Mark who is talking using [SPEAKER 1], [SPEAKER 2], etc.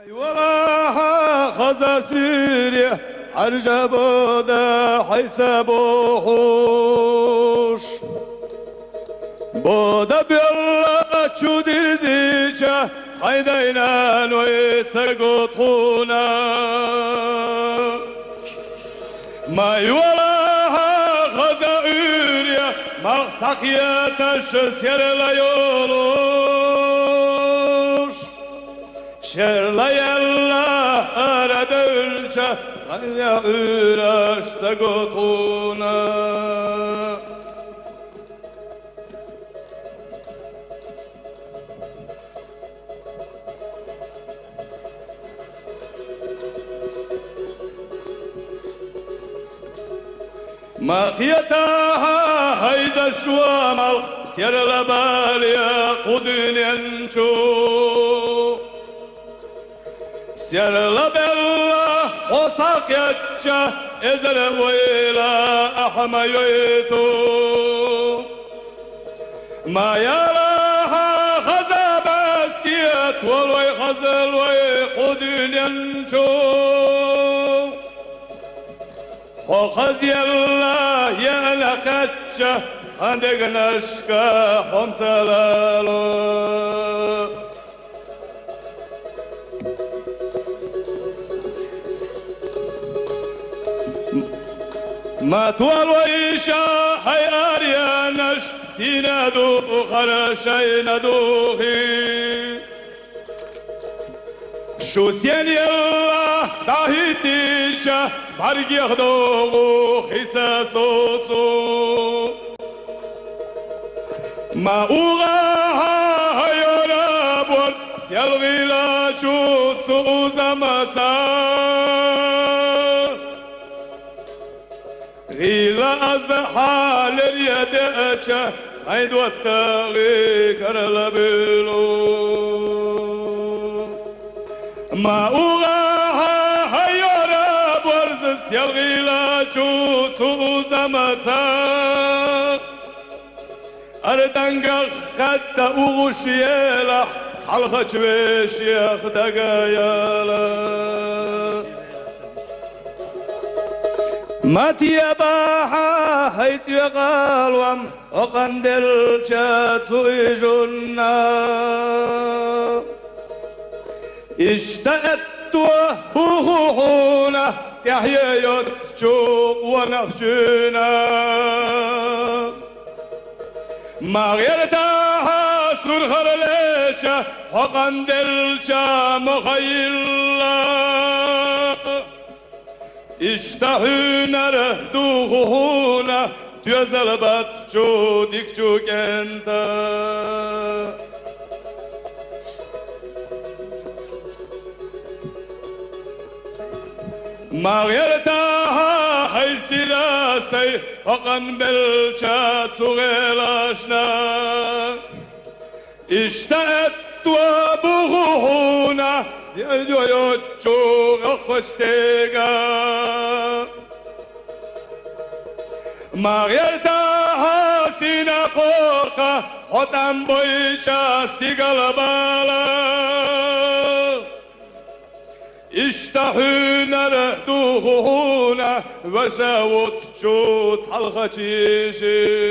[SPEAKER 1] وراها خزا سوريا عرجبو دا حيسبو حوش بودا بيالله چو درزيچه قيدينا نويتسقط خونا ما وراها خزا سوريا مقسقية تشسير ليولوش شرلا يلا أرد الجه قليا أراش تقطونا ما قيتها هيدا الشوامل سير لباليا قدن ينشو سير لبلا وساق يتشا إزر ويلا أحمى ييتو ما يلاها خزا بسكيت والوي خزل وي قدن ينشو وخزي الله يا لقتشه عندك نشكا حمسلالو ما تولويشا حي أريانش سينادو خرشين دوخي شو سيني الله تاهيتيشا بارك يخدو خيسا سوسو ما أوغاها هيولا بورس سيالغي لا شوت سوزا مسا غيلا أزحال اليدأشا عيد والتغي كرلبلو ما أوغاها هيولا بورس سيالغي لا شوت سوزا مسا أردنك خد أغشيالح صحلخ جويش ياخدك يالا ما تيباحا حيث يقال وم وقندل جاتو إجنا اشتأت وهوهونا تحيا يتشوق ونخجنا ما غيرتها سرور خرليشة حقن دلشة مخيلة اشتهونا رهدوهونا تيزل باتشو ديكشو كنتا ما غيرتها حيث راسي حقن بلشات سغيلاشنا اشتأت وابغوهونا ديو يوتشو غخشتيغا ما غيرتها سينا قوقا حتم بويشاس تيغالبالا اشتهونا رهدوهونا وشاوت شوت حلقة شيشي